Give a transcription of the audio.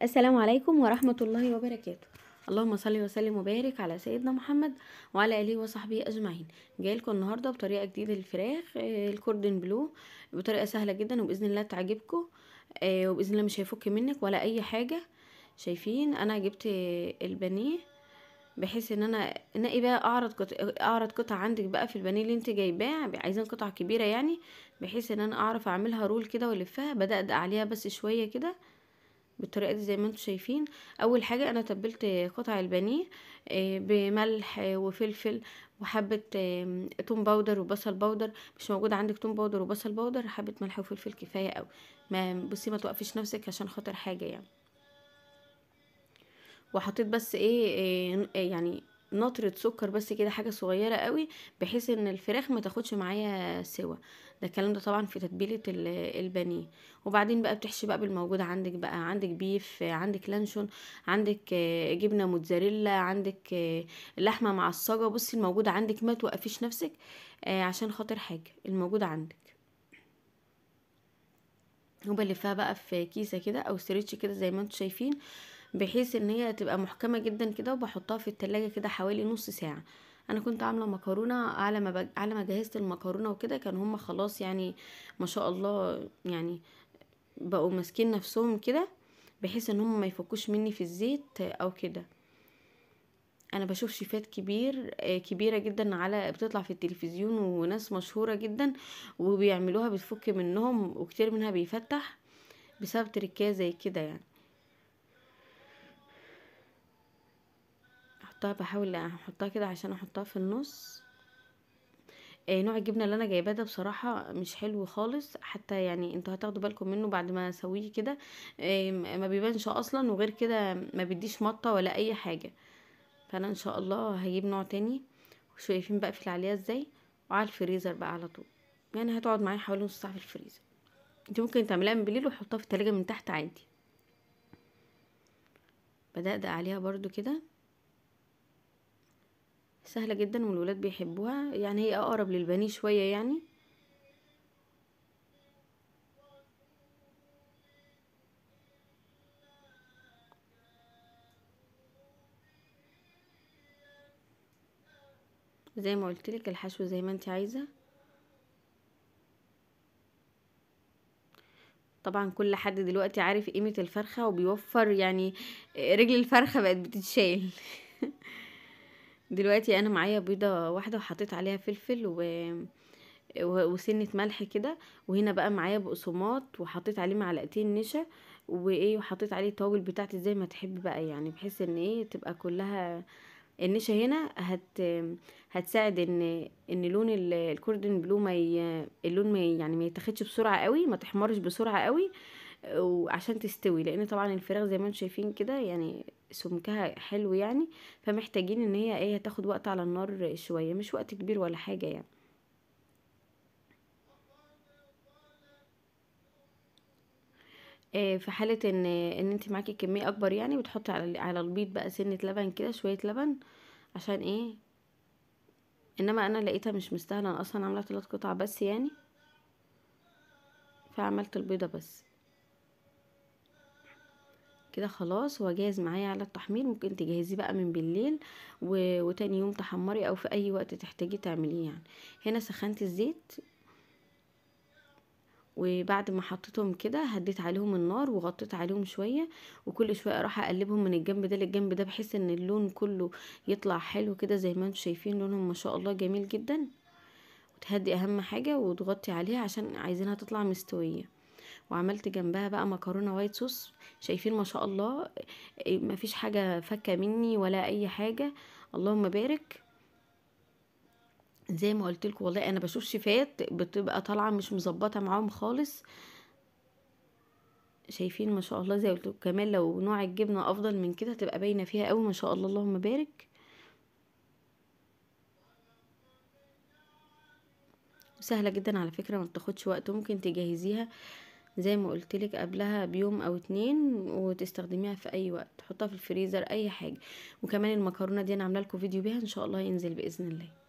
السلام عليكم ورحمة الله وبركاته. اللهم صل وسلم وبارك على سيدنا محمد وعلى اله وصحبه اجمعين. جاي لكم النهارده بطريقه جديده للفراخ، الكوردن بلو، بطريقه سهله جدا وباذن الله تعجبكم. وباذن الله مش هيفك منك ولا اي حاجه. شايفين انا جبت البانيه، بحيث ان انا انقي بقى اعرض قطع عندك بقى في البانيه اللي انت جايباه، عايزين قطع كبيره يعني، بحيث ان انا اعرف اعملها رول كده والفها، بدقدق عليها بس شويه كده بالطريقه دي زي ما انتم شايفين. اول حاجه انا تبلت قطع البانيه بملح وفلفل وحبه توم باودر وبصل باودر. مش موجود عندك توم باودر وبصل باودر، حبه ملح وفلفل كفايه قوي. ما بصي ما توقفيش نفسك عشان خاطر حاجه يعني. وحطيت بس يعني نطرة سكر بس كده، حاجة صغيرة قوي، بحيث ان الفراخ ما تاخدش معايا سوا. ده الكلام ده طبعا في تتبيلة البانيه. وبعدين بقى بتحشي بقى بالموجود عندك بقى، عندك بيف، عندك لانشون، عندك جبنة موتزاريلا، عندك لحمة معصجة. بصي الموجود عندك، ما توقفيش نفسك عشان خاطر حاجة الموجود عندك. وبلفها بقى في كيسة كده او ستريتش كده زي ما انتم شايفين، بحيث ان هي تبقى محكمة جدا كده. وبحطها في التلاجة كده حوالي نص ساعة. انا كنت عاملة مكرونة، على ما جهزت المكرونة وكده كان هما خلاص يعني، ما شاء الله يعني، بقوا ماسكين نفسهم كده، بحيث ان هم ما يفكوش مني في الزيت او كده. انا بشوف شيفات كبيره جدا على بتطلع في التلفزيون، وناس مشهوره جدا وبيعملوها بتفك منهم، وكتير منها بيفتح بسبب تركية زي كده يعني. بحاول احطها كده عشان احطها في النص. نوع الجبنه اللي انا جايباه ده بصراحه مش حلو خالص، حتى يعني انتوا هتاخدوا بالكم منه بعد ما اسويه كده. ما بيبانش اصلا، وغير كده ما بيديش مطه ولا اي حاجه. فانا ان شاء الله هجيب نوع تاني. وشايفين بقفل عليها ازاي، وعلى الفريزر بقى على طول. يعني هتقعد معايا حوالي نص ساعه في الفريزر. انت ممكن تعمليها من بالليل وتحطها في التلاجة من تحت عادي. بدأت عليها برضو كده، سهلة جدا والولاد بيحبوها يعني، هي اقرب للبانيه شوية يعني. زي ما قلت لك الحشو زي ما انت عايزة. طبعا كل حد دلوقتي عارف قيمة الفرخة وبيوفر يعني، رجل الفرخة بقت بتتشال. دلوقتي انا معايا بيضة واحدة وحطيت عليها فلفل وسنة ملح كده. وهنا بقى معايا بقسماط وحطيت عليه معلقتين نشا، وحطيت عليه التوابل بتاعتي زي ما تحب بقى يعني، بحيث ان تبقى كلها. النشا هنا هتساعد ان لون الكوردن بلو اللون ما يعني ما يتاخدش بسرعه قوي، ما تحمرش بسرعه قوي، وعشان تستوي. لان طبعا الفراخ زي ما انتم شايفين كده يعني سمكها حلو يعني، فمحتاجين ان هي تاخد وقت على النار شويه، مش وقت كبير ولا حاجه يعني. في حالة ان انت معاكي كمية اكبر يعني، بتحطي على البيض بقى سنة لبن كده، شوية لبن. عشان انما انا لقيتها مش مستاهلة، انا اصلا عاملة 3 قطع بس يعني، فعملت البيضة بس. كده خلاص هو جاهز معايا على التحمير. ممكن تجهزيه بقى من بالليل وتاني يوم تحمري، او في اي وقت تحتاجي تعمليه يعني. هنا سخنت الزيت، وبعد ما حطيتهم كده هديت عليهم النار وغطيت عليهم شوية، وكل شوية اروح اقلبهم من الجنب ده للجنب ده، بحيث ان اللون كله يطلع حلو كده زي ما انتم شايفين. لونهم ما شاء الله جميل جدا. وتهدي اهم حاجة وتغطي عليها عشان عايزينها تطلع مستوية. وعملت جنبها بقى مكرونة وايت صوص. شايفين ما شاء الله، مفيش حاجة فكة مني ولا اي حاجة. اللهم بارك. زي ما قلت لكم والله انا بشوف شيفات بتبقى طالعه مش مظبطه معاهم خالص. شايفين ما شاء الله، زي قلت لكم كمان لو نوع الجبنه افضل من كده تبقى باينه فيها قوي ما شاء الله، اللهم بارك. سهله جدا على فكره، ما بتاخدش وقت. ممكن تجهزيها زي ما قلت لك قبلها بيوم او 2 وتستخدميها في اي وقت، تحطها في الفريزر اي حاجه. وكمان المكرونه دي انا عامله لكم فيديو بيها ان شاء الله ينزل باذن الله.